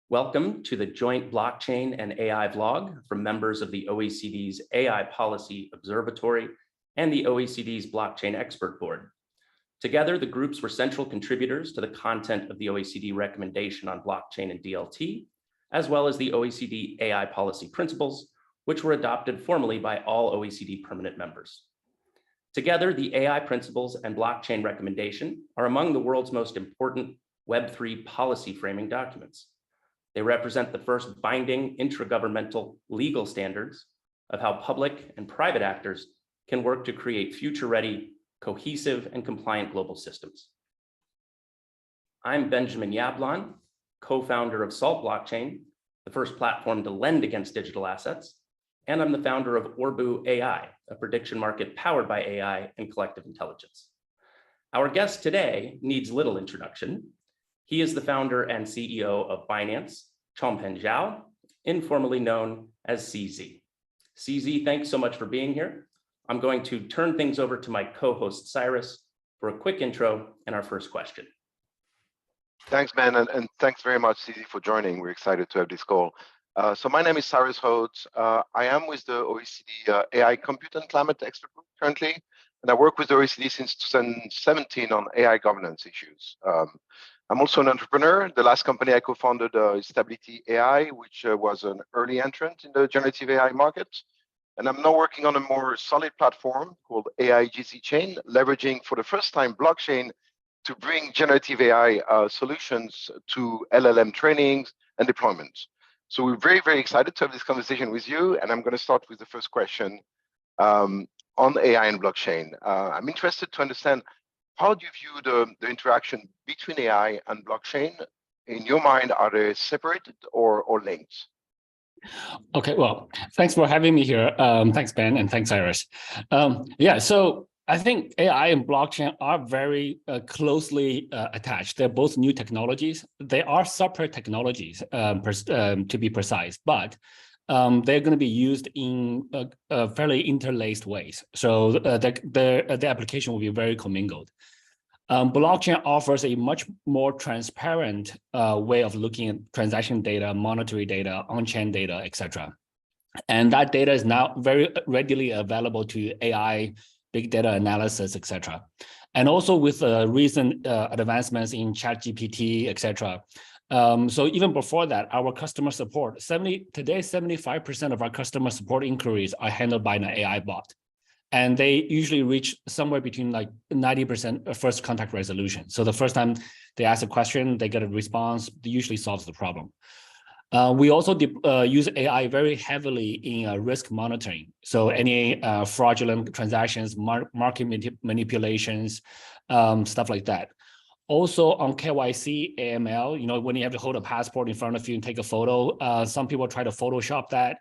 Welcome to the joint blockchain and AI vlog from members of the OECD's AI Policy Observatory and the OECD's Blockchain Expert Board. Together, the groups were central contributors to the content of the OECD recommendation on blockchain and DLT, as well as the OECD AI Policy Principles, which were adopted formally by all OECD permanent members. Together, the AI Principles and Blockchain Recommendation are among the world's most important web3 policy framing documents. They represent the first binding intragovernmental legal standards of how public and private actors can work to create future-ready, cohesive, and compliant global systems. I'm Benjamin Yablon, co-founder of Salt Blockchain, the first platform to lend against digital assets, and I'm the founder of Orbu AI, a prediction market powered by AI and collective intelligence. Our guest today needs little introduction. He is the founder and CEO of Binance, Changpeng Zhao, informally known as CZ. CZ, thanks so much for being here. I'm going to turn things over to my co-host Cyrus for a quick intro and our first question. Thanks, Ben, and thanks very much, CZ, for joining. We're excited to have this call. So my name is Cyrus Hodes. I am with the OECD AI Compute and Climate Expert Group currently, and I work with the OECD since 2017 on AI governance issues. I'm also an entrepreneur. The last company I co-founded is Stability AI, which was an early entrant in the generative AI market. And I'm now working on a more solid platform called AI GC Chain, leveraging for the first time blockchain to bring generative AI solutions to LLM trainings and deployments. So we're very, very excited to have this conversation with you. And I'm going to start with the first question on AI and blockchain. I'm interested to understand, how do you view the interaction between AI and blockchain? In your mind, are they separated or linked? Okay, well, thanks for having me here. Thanks, Ben, and thanks, Cyrus. Yeah, so I think AI and blockchain are very closely attached. They're both new technologies. They are separate technologies, to be precise, but they're going to be used in fairly interlaced ways. So the application will be very commingled. Blockchain offers a much more transparent way of looking at transaction data, monetary data, on-chain data, etc. And that data is now very readily available to AI, big data analysis, etc. And also with recent advancements in ChatGPT, etc. So even before that, our customer support, today 75% of our customer support inquiries are handled by an AI bot. And they usually reach somewhere between like 90% first contact resolution. So the first time they ask a question, they get a response, that usually solves the problem. We also use AI very heavily in risk monitoring. So any fraudulent transactions, market manipulations, stuff like that. Also on KYC, AML, you know, when you have to hold a passport in front of you and take a photo, some people try to Photoshop that.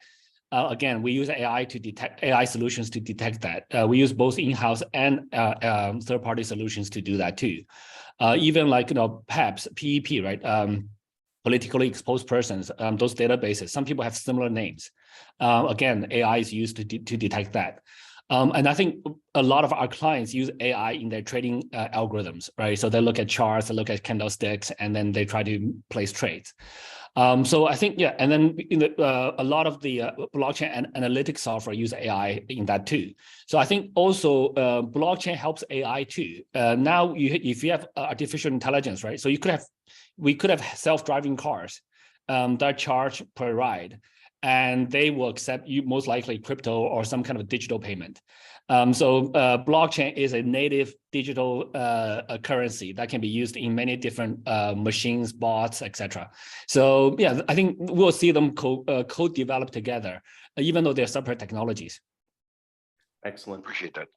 Again, we use AI solutions to detect that. We use both in-house and third-party solutions to do that too. Even like, you know, PEPs, PEP, right? Politically exposed persons, those databases, some people have similar names. Again, AI is used to detect that. And I think a lot of our clients use AI in their trading algorithms, right? So they look at charts, they look at candlesticks, and then they try to place trades. So I think, yeah, and then a lot of the blockchain and analytics software use AI in that too. So I think also blockchain helps AI too. Now, if you have artificial intelligence, right? So we could have self-driving cars that charge per ride, and they will accept you most likely crypto or some kind of digital payment. So blockchain is a native digital currency that can be used in many different machines, bots, etc. So yeah, I think we'll see them co-develop together, even though they're separate technologies. Excellent. Appreciate that.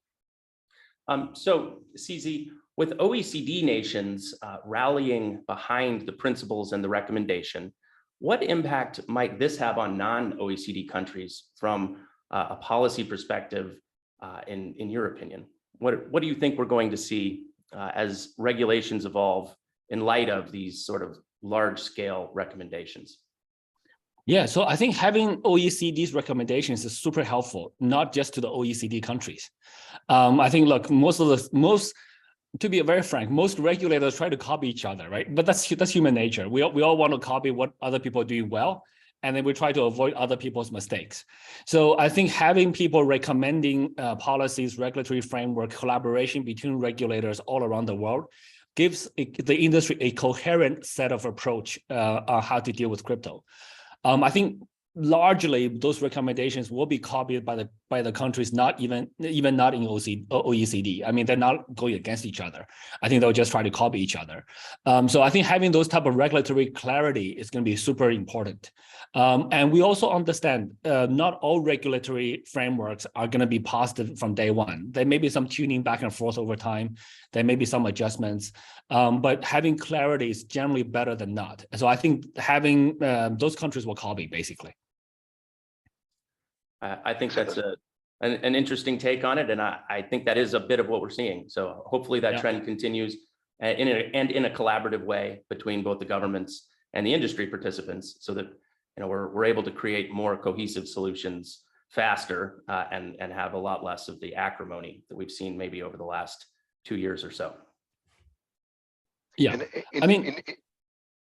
So CZ, with OECD nations rallying behind the principles and the recommendation, what impact might this have on non-OECD countries from a policy perspective, in your opinion? What do you think we're going to see as regulations evolve in light of these sort of large-scale recommendations? Yeah, so I think having OECD's recommendations is super helpful, not just to the OECD countries. I think, look, to be very frank, most regulators try to copy each other, right? But that's human nature. We all want to copy what other people are doing well, and then we try to avoid other people's mistakes. So I think having people recommending policies, regulatory framework, collaboration between regulators all around the world gives the industry a coherent set of approach on how to deal with crypto. I think largely those recommendations will be copied by the countries not even not in OECD. I mean, they're not going against each other. I think they'll just try to copy each other. So I think having those type of regulatory clarity is going to be super important. And we also understand not all regulatory frameworks are going to be positive from day one. There may be some tuning back and forth over time. There may be some adjustments, but having clarity is generally better than not. So I think having those countries will copy basically. I think that's an interesting take on it, and I think that is a bit of what we're seeing. So hopefully that trend continues in a collaborative way between both the governments and the industry participants, so that we're able to create more cohesive solutions faster and have a lot less of the acrimony that we've seen maybe over the last 2 years or so. Yeah,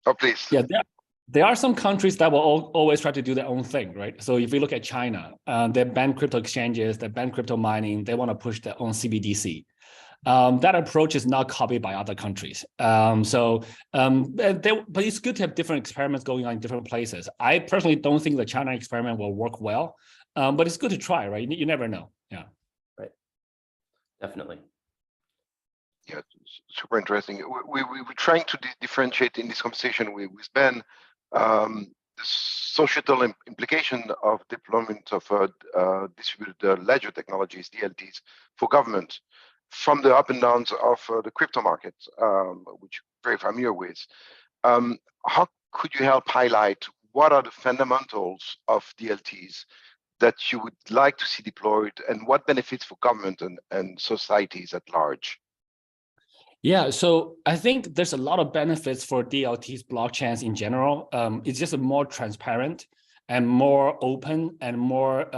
oh, please. Yeah, there are some countries that will always try to do their own thing, right? So if you look at China, they ban crypto exchanges, they ban crypto mining, they want to push their own CBDC. That approach is not copied by other countries. But it's good to have different experiments going on in different places. I personally don't think the China experiment will work well, but it's good to try, right? You never know. Yeah. Right. Definitely. Yeah, super interesting. We're trying to differentiate in this conversation with Ben the societal implication of deployment of distributed ledger technologies, DLTs, for government from the up and downs of the crypto market, which you're very familiar with. How could you help highlight what are the fundamentals of DLTs that you would like to see deployed, and what benefits for government and societies at large? Yeah, so I think there's a lot of benefits for DLTs blockchains in general. It's just a more transparent and more open and more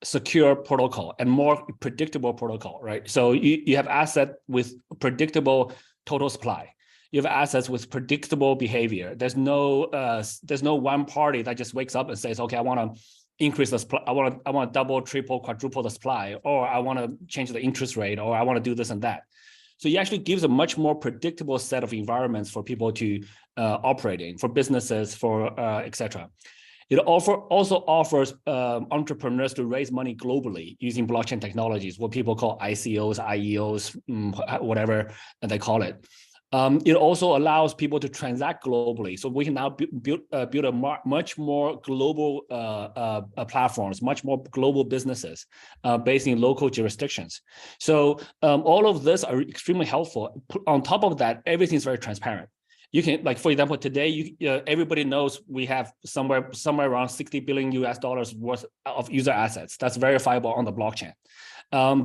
secure protocol and more predictable protocol, right? So you have asset with predictable total supply. You have assets with predictable behavior. There's no one party that just wakes up and says, okay, I want to increase the supply. I want to double, triple, quadruple the supply, or I want to change the interest rate, or I want to do this and that. So it actually gives a much more predictable set of environments for people to operate in, for businesses, for et cetera. It also offers entrepreneurs to raise money globally using blockchain technologies, what people call ICOs, IEOs, whatever they call it. It also allows people to transact globally. So we can now build a much more global platforms, much more global businesses based in local jurisdictions. So all of this are extremely helpful. On top of that, everything's very transparent. You can, like, for example, today, everybody knows we have somewhere around $60 billion worth of user assets. That's verifiable on the blockchain.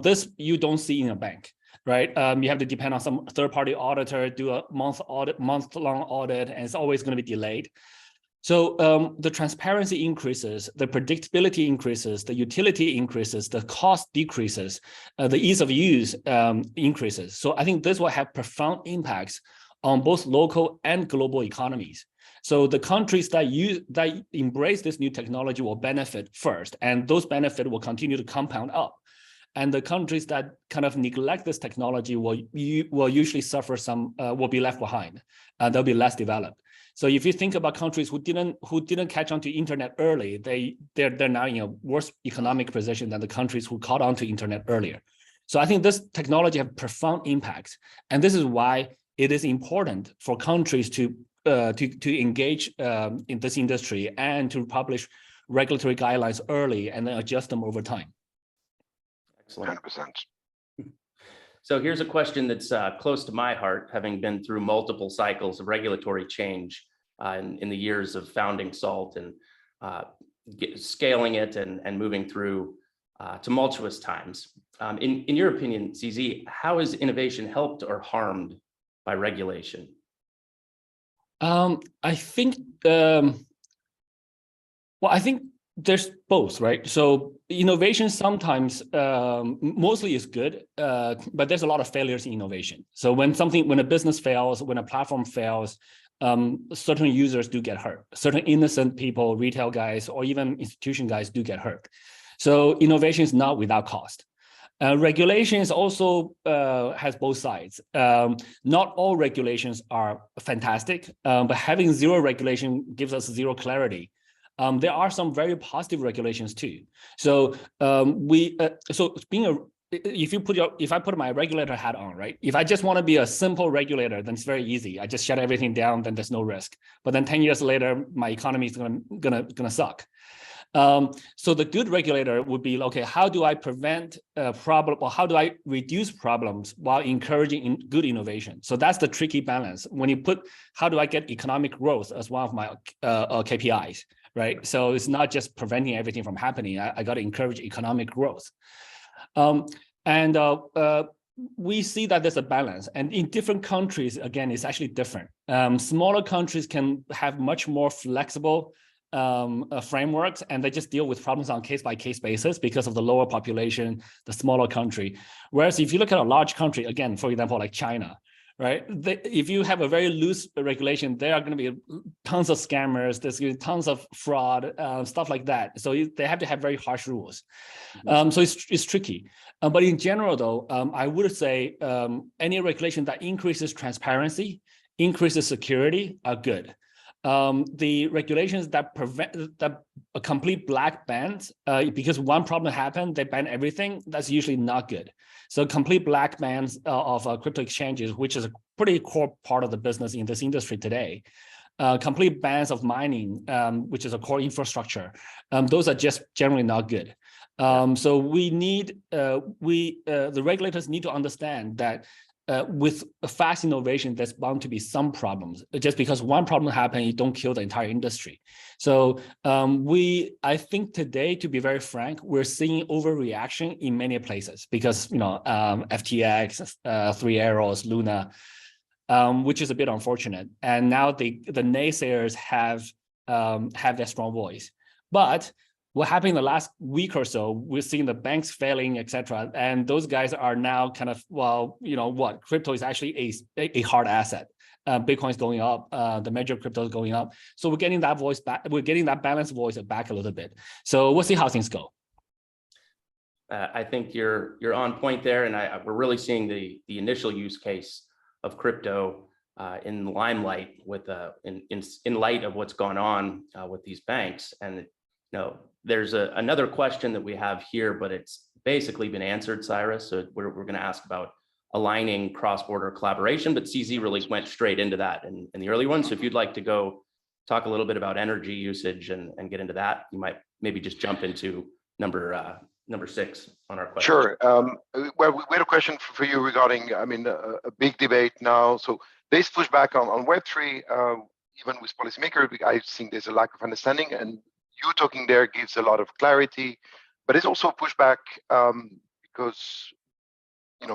This you don't see in a bank. Right, you have to depend on some third-party auditor, do a month-long audit, and it's always going to be delayed. So the transparency increases, the predictability increases, the utility increases, the cost decreases, the ease of use increases. So I think this will have profound impacts on both local and global economies. So the countries that embrace this new technology will benefit first, and those benefits will continue to compound up. And the countries that kind of neglect this technology will usually suffer will be left behind, and they'll be less developed. So if you think about countries who didn't catch on to internet early, they're now in a worse economic position than the countries who caught on to internet earlier. So I think this technology has profound impacts, and this is why it is important for countries to engage in this industry and to publish regulatory guidelines early and then adjust them over time. Excellent. 100%. So here's a question that's close to my heart, having been through multiple cycles of regulatory change in the years of founding SALT and scaling it and moving through tumultuous times. In your opinion, CZ, how is innovation helped or harmed by regulation? I think Well, I think there's both, right? So innovation sometimes mostly is good, but there's a lot of failures in innovation. So when a business fails, when a platform fails, certain users do get hurt. Certain innocent people, retail guys, or even institution guys do get hurt. So innovation is not without cost. Regulations also has both sides. Not all regulations are fantastic, but having zero regulation gives us zero clarity. There are some very positive regulations too. So if I put my regulator hat on, right? If I just want to be a simple regulator, then it's very easy. I just shut everything down, then there's no risk. But then 10 years later, my economy is gonna suck. So the good regulator would be, okay, how do I prevent a problem, or how do I reduce problems while encouraging good innovation? So that's the tricky balance. When you put, how do I get economic growth as one of my KPIs, right? So it's not just preventing everything from happening. I got to encourage economic growth. We see that there's a balance, and in different countries, again, it's actually different. Smaller countries can have much more flexible frameworks, and they just deal with problems on case-by-case basis because of the lower population, the smaller country. Whereas if you look at a large country, again, for example, like China, right? If you have a very loose regulation, there are going to be tons of scammers, there's going to be tons of fraud, stuff like that. So they have to have very harsh rules. So it's tricky. But in general, though, I would say any regulation that increases transparency, increases security are good. The regulations that prevent a complete black bans, because one problem happened, they ban everything, that's usually not good. So complete black bans of crypto exchanges, which is a pretty core part of the business in this industry today. Complete bans of mining, which is a core infrastructure. Those are just generally not good. So we need, the regulators need to understand that with fast innovation, there's bound to be some problems. Just because one problem happened, you don't kill the entire industry. So I think today, to be very frank, we're seeing overreaction in many places because, FTX, Three Arrows, Luna, which is a bit unfortunate. And now the naysayers have their strong voice. But what happened in the last week or so, we're seeing the banks failing, et cetera. And those guys are now kind of, well, crypto is actually a hard asset. Bitcoin is going up, the major crypto is going up. So we're getting that voice back, we're getting that balanced voice back a little bit. So we'll see how things go. I think you're on point there. And we're really seeing the initial use case of crypto in the limelight with in light of what's gone on with these banks. And there's another question that we have here, but it's basically been answered, Cyrus. So we're going to ask about aligning cross-border collaboration, but CZ really went straight into that in the early one. So if you'd like to go talk a little bit about energy usage and get into that, you might maybe just jump into number 6 on our question. Sure. Well, we had a question for you regarding, a big debate now. So there's pushback on Web3, even with policymakers. I think there's a lack of understanding, and you talking there gives a lot of clarity, but it's also pushback because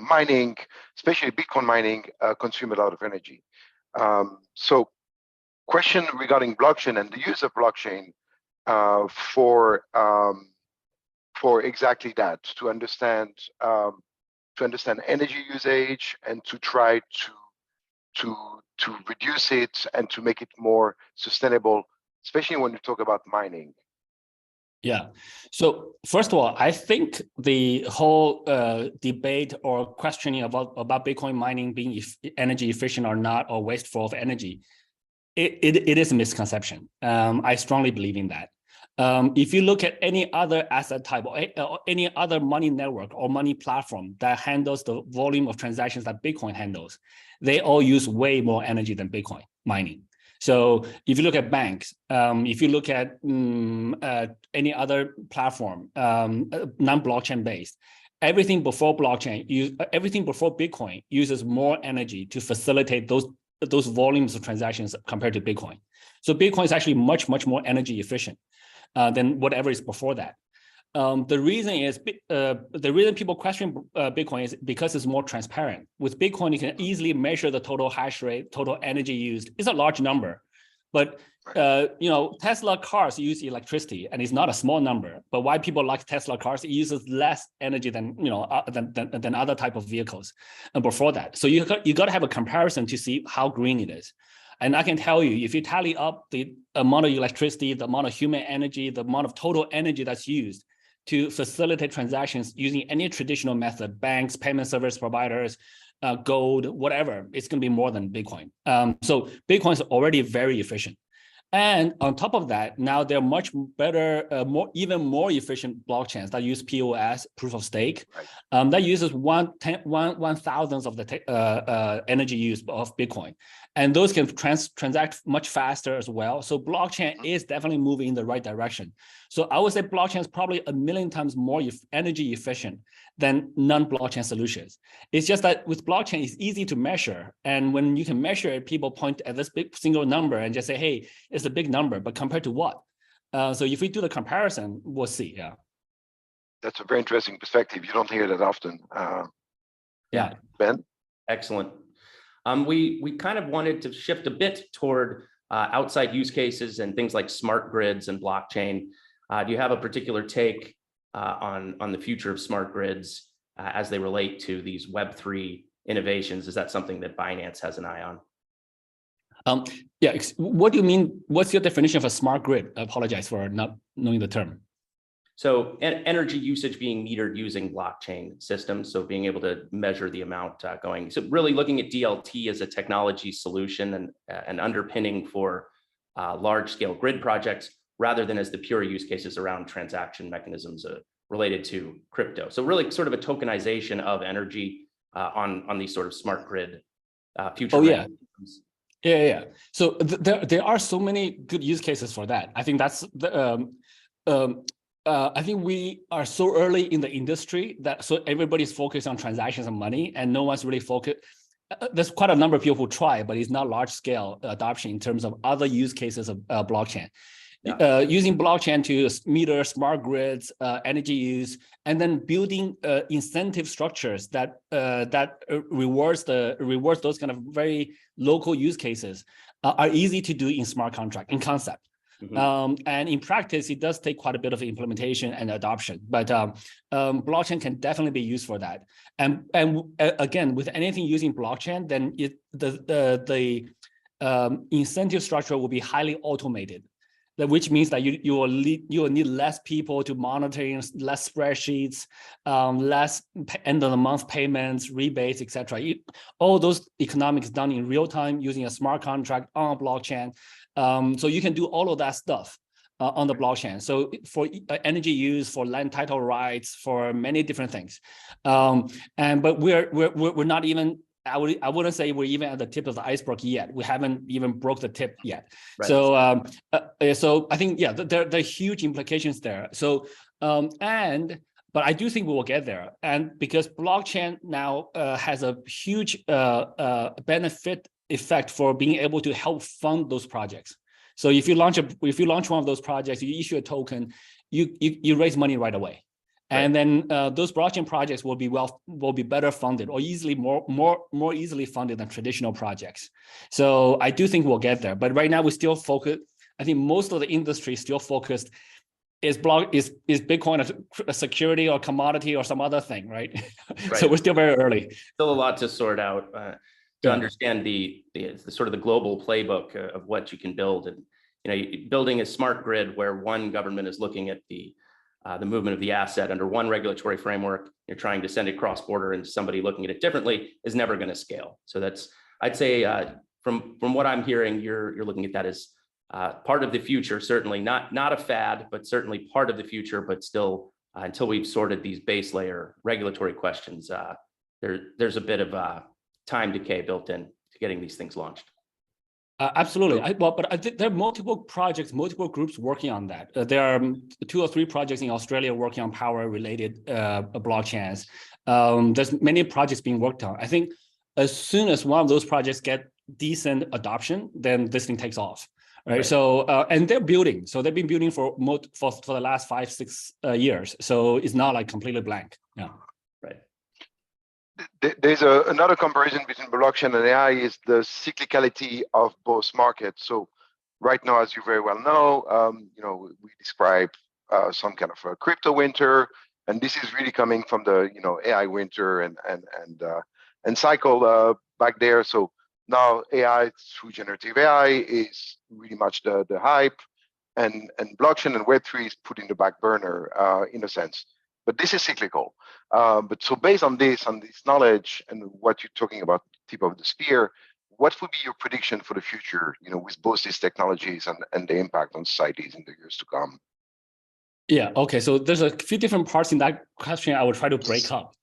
mining, especially Bitcoin mining, consume a lot of energy. So question regarding blockchain and the use of blockchain for exactly that, to understand energy usage and to try to reduce it and to make it more sustainable, especially when you talk about mining. Yeah. So first of all, I think the whole debate or questioning about Bitcoin mining being energy efficient or not, or wasteful of energy, it is a misconception. I strongly believe in that. If you look at any other asset type or any other money network or money platform that handles the volume of transactions that Bitcoin handles, they all use way more energy than Bitcoin mining. So if you look at banks, if you look at any other platform, non-blockchain based, everything before Bitcoin uses more energy to facilitate those volumes of transactions compared to Bitcoin. So Bitcoin is actually much more energy efficient than whatever is before that. The reason people question Bitcoin is because it's more transparent. With Bitcoin, you can easily measure the total hash rate, total energy used. It's a large number, But Tesla cars use electricity, and it's not a small number. But why people like Tesla cars? It uses less energy than than other type of vehicles. And before that, so you got to have a comparison to see how green it is. And I can tell you, if you tally up the amount of electricity, the amount of human energy, the amount of total energy that's used to facilitate transactions using any traditional method, banks, payment service providers, gold, whatever, it's going to be more than Bitcoin. So Bitcoin is already very efficient. And on top of that, now there are much better, even more efficient blockchains that use POS, proof of stake, right. That uses 1/1000th of the energy use of Bitcoin. And those can transact much faster as well. So blockchain is definitely moving in the right direction. So I would say blockchain is probably a million times more energy efficient than non-blockchain solutions. It's just that with blockchain, it's easy to measure. And when you can measure it, people point at this big single number and just say, hey, it's a big number, but compared to what? So if we do the comparison, we'll see, yeah. That's a very interesting perspective. You don't hear that often. Yeah. Ben? Excellent. We kind of wanted to shift a bit toward outside use cases and things like smart grids and blockchain. Do you have a particular take on the future of smart grids as they relate to these Web3 innovations? Is that something that Binance has an eye on? Yeah, what do you mean? What's your definition of a smart grid? I apologize for not knowing the term. So energy usage being metered using blockchain systems, so being able to measure the amount going. So really looking at DLT as a technology solution and an underpinning for large-scale grid projects, rather than as the pure use cases around transaction mechanisms related to crypto. So really sort of a tokenization of energy on these sort of smart grid future mechanisms. Yeah. So there are so many good use cases for that. I think that's I think we are so early in the industry that so everybody's focused on transactions and money, and no one's really focused. There's quite a number of people who try, but it's not large scale adoption in terms of other use cases of blockchain. Yeah. Using blockchain to meter smart grids, energy use, and then building incentive structures that rewards those kind of very local use cases are easy to do in smart contract in concept. Mm-hmm. And in practice, it does take quite a bit of implementation and adoption, but blockchain can definitely be used for that. And again, with anything using blockchain, then the incentive structure will be highly automated, which means that you will need less people to monitoring, less spreadsheets, less end of the month payments, rebates, etc. All those economics done in real time using a smart contract on a blockchain. So you can do all of that stuff on the blockchain. So for energy use, for land title rights, for many different things. But we're not even. I wouldn't say we're even at the tip of the iceberg yet. We haven't even broke the tip yet. Right. So so I think there are huge implications there. So but I do think we will get there, and because blockchain now has a huge benefit effect for being able to help fund those projects. So if you launch one of those projects, you issue a token, you raise money right away. And then those blockchain projects will be better funded or more easily funded than traditional projects. So I do think we'll get there. But right now we still focus. I think most of the industry is still focused. Is Bitcoin a security or commodity or some other thing, right? So we're still very early. Still a lot to sort out to understand the sort of the global playbook of what you can build, and building a smart grid where one government is looking at the movement of the asset under one regulatory framework, you're trying to send it cross-border and somebody looking at it differently is never going to scale. So that's, I'd say from what I'm hearing, you're looking at that as part of the future, certainly not a fad, but certainly part of the future, but still until we've sorted these base layer regulatory questions, there's a bit of time decay built in to getting these things launched. Absolutely. But I think there are multiple projects, multiple groups working on that. There are 2 or 3 projects in Australia working on power-related blockchains. There's many projects being worked on. I think as soon as one of those projects get decent adoption, then this thing takes off. Right. So and they're building. So they've been building for the last 5-6 years. So it's not like completely blank. Yeah. Right. There's another comparison between blockchain and AI is the cyclicality of both markets. So right now, as you very well know, we describe some kind of a crypto winter, and this is really coming from the AI winter and cycle back there. So now AI through generative AI is really much the hype, and blockchain and web3 is put in the back burner in a sense. But this is cyclical. But so based on this knowledge and what you're talking about, tip of the spear, what would be your prediction for the future, with both these technologies and the impact on societies in the years to come? Yeah, okay. So there's a few different parts in that question I will try to break up.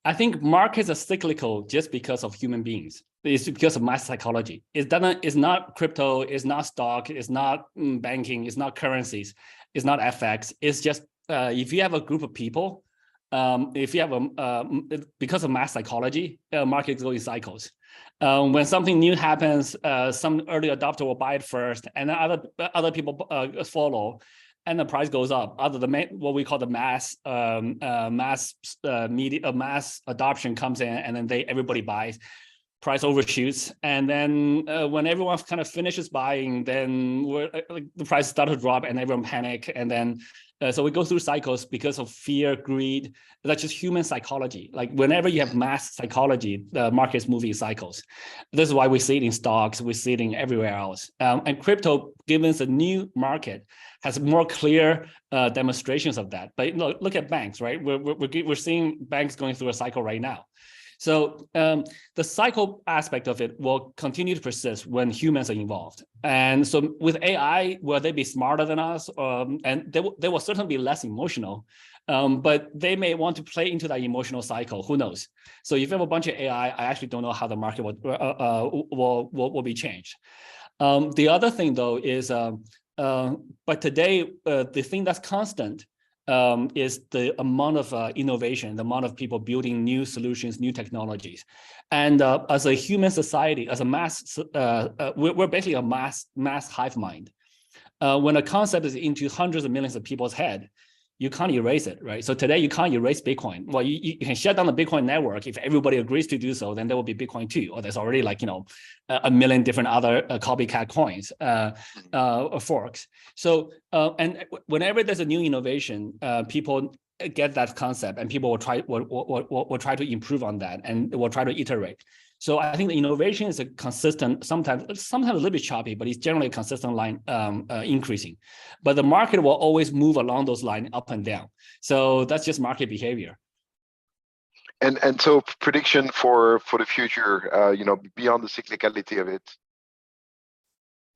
I think markets are cyclical just because of human beings. It's because of mass psychology. It's not crypto, it's not stock, it's not banking, it's not currencies, it's not FX. It's just if you have a group of people, if you have because of mass psychology, markets go in cycles. When something new happens, some early adopter will buy it first, and then other people follow, and the price goes up. What we call the mass adoption comes in, and then everybody buys. Price overshoots, and then when everyone kind of finishes buying, then the price start to drop, and everyone panic, and then so we go through cycles because of fear, greed. That's just human psychology. Like whenever you have mass psychology, the market's moving in cycles. This is why we see it in stocks, we see it in everywhere else. And crypto, given the new market, has more clear demonstrations of that. But look at banks, right? We're seeing banks going through a cycle right now. So the cycle aspect of it will continue to persist when humans are involved. And so with AI, will they be smarter than us? And they will certainly be less emotional, but they may want to play into that emotional cycle. Who knows? So if you have a bunch of AI, I actually don't know how the market will be changed. The other thing, though, is but today, the thing that's constant is the amount of innovation, the amount of people building new solutions, new technologies. And as a human society, as a mass, we're basically a mass hive mind. When a concept is into hundreds of millions of people's head, you can't erase it, right? So today you can't erase Bitcoin. Well, you can shut down the Bitcoin network. If everybody agrees to do so, then there will be Bitcoin too. Or there's already a million different other copycat coins, forks. So and whenever there's a new innovation, people get that concept, and people will try to improve on that, and will try to iterate. So I think the innovation is a consistent, sometimes a little bit choppy, but it's generally a consistent line increasing. But the market will always move along those lines up and down. So that's just market behavior. And so prediction for the future, beyond the cyclicality of it.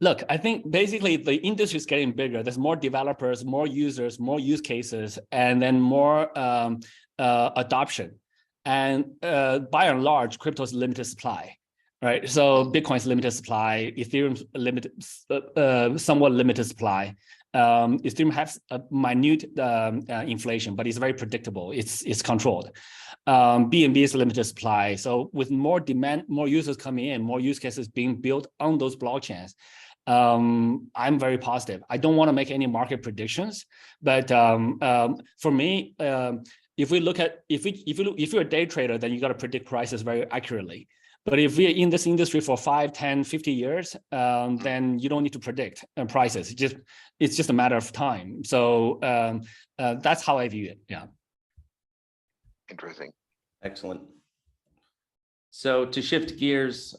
Look, I think basically the industry is getting bigger. There's more developers, more users, more use cases, and then more adoption. And by and large, crypto is limited supply, right? So Bitcoin's limited supply, Ethereum's somewhat limited supply. Ethereum has a minute inflation, but it's very predictable. It's controlled. BNB is limited supply. So with more demand, more users coming in, more use cases being built on those blockchains, I'm very positive. I don't want to make any market predictions, but for me, if you're a day trader, then you got to predict prices very accurately. But if we're in this industry for 5, 10, 50 years, then you don't need to predict prices. It's just a matter of time. So that's how I view it. Yeah. Interesting. Excellent. So to shift gears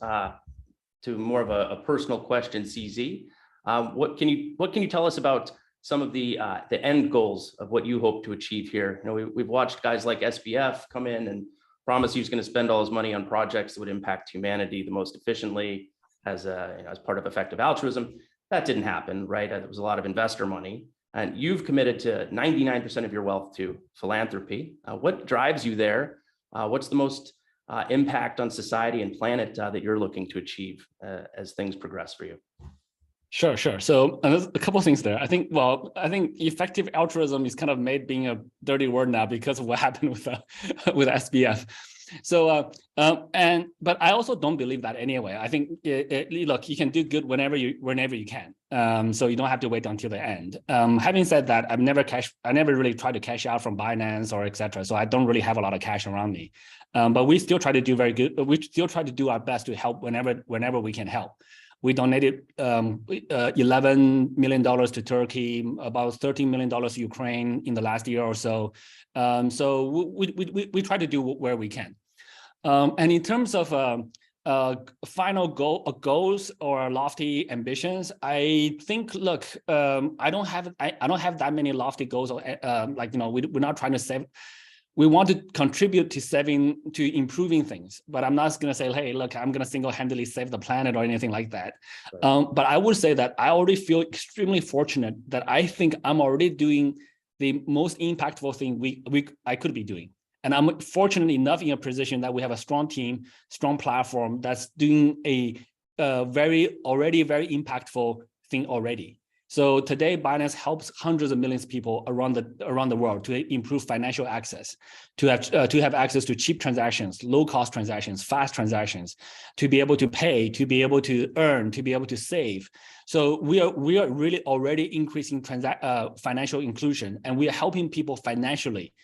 to more of a personal question, CZ, what can you tell us about some of the end goals of what you hope to achieve here? We've watched guys like SBF come in and promise he's going to spend all his money on projects that would impact humanity the most efficiently as part of effective altruism. That didn't happen, right? There was a lot of investor money, and you've committed to 99% of your wealth to philanthropy. What drives you there? What's the most impact on society and planet that you're looking to achieve as things progress for you? Sure. So there's a couple of things there. I think effective altruism is kind of made being a dirty word now because of what happened with SBF. So but I also don't believe that anyway. I think look, you can do good whenever you can. So you don't have to wait until the end. Having said that, I never really tried to cash out from Binance or etc. So I don't really have a lot of cash around me. But we still try to do very good. We still try to do our best to help whenever we can help. We donated $11 million to Turkey, about $13 million to Ukraine in the last year or so. So we try to do where we can. And in terms of final goals or lofty ambitions, I think, look, I don't have that many lofty goals. Like, you know, we're not trying to save. We want to contribute to improving things, but I'm not going to say, hey, look, I'm going to single-handedly save the planet or anything like that. Right. But I would say that I already feel extremely fortunate that I think I'm already doing the most impactful thing I could be doing. And I'm fortunate enough in a position that we have a strong team, strong platform that's doing a very impactful thing already. So today, Binance helps hundreds of millions of people around the world to improve financial access, to have access to cheap transactions, low-cost transactions, fast transactions, to be able to pay, to be able to earn, to be able to save. So we are really already increasing financial inclusion, and we are helping people financially.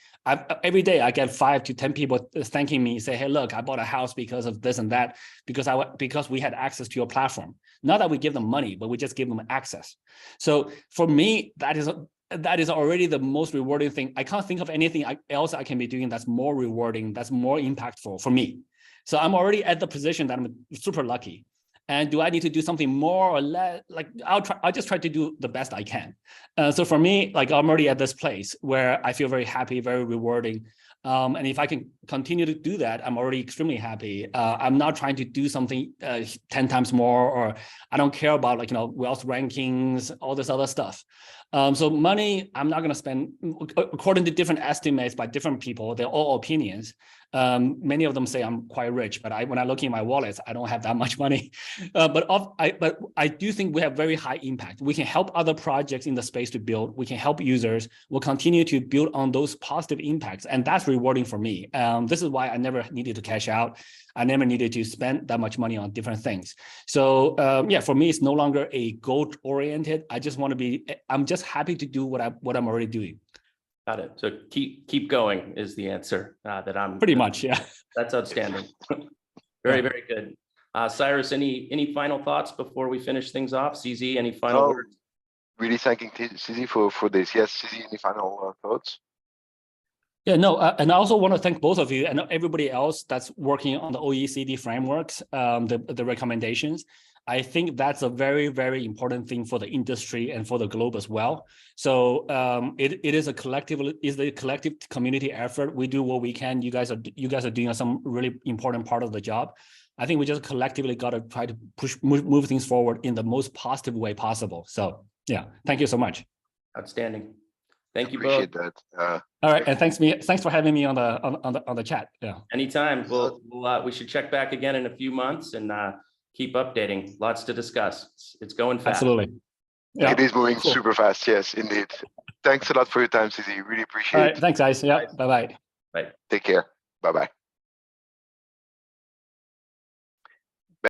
Every day I get 5 to 10 people thanking me, say, hey, look, I bought a house because of this and that, because we had access to your platform. Not that we give them money, but we just give them access. So for me, that is already the most rewarding thing. I can't think of anything else I can be doing that's more rewarding, that's more impactful for me. So I'm already at the position that I'm super lucky. And do I need to do something more or less? Like I'll just try to do the best I can. So for me, like I'm already at this place where I feel very happy, very rewarding. And if I can continue to do that, I'm already extremely happy. I'm not trying to do something 10 times more, or I don't care about, like, you know, wealth rankings, all this other stuff. So money, I'm not going to spend, according to different estimates by different people, they're all opinions. Many of them say I'm quite rich, but when I look in my wallets, I don't have that much money. But I do think we have very high impact. We can help other projects in the space to build. We can help users. We'll continue to build on those positive impacts, and that's rewarding for me. This is why I never needed to cash out. I never needed to spend that much money on different things. So yeah, for me, it's no longer a goal oriented. I just want to be. I'm just happy to do what I'm already doing. Got it. So keep going is the answer that I'm pretty much. Yeah, that's outstanding. Very good. Cyrus, any final thoughts before we finish things off? CZ, any final words? Really thanking CZ for this. Yes, CZ, any final thoughts? Yeah, no, and I also want to thank both of you and everybody else that's working on the OECD frameworks, the recommendations. I think that's a very important thing for the industry and for the globe as well. So it is a collective community effort. We do what we can. You guys are doing some really important part of the job. I think we just collectively got to try to move things forward in the most positive way possible. So yeah, thank you so much. Outstanding. Thank you both. Appreciate that. All right, and thanks for having me on the chat. Yeah. Anytime. We should check back again in a few months and keep updating. Lots to discuss. It's going fast. Absolutely. Yeah. It is moving super fast. Yes, indeed. Thanks a lot for your time, CZ. Really appreciate it. All right, thanks, guys. Yeah. Bye-bye. Bye. Take care. Bye-bye.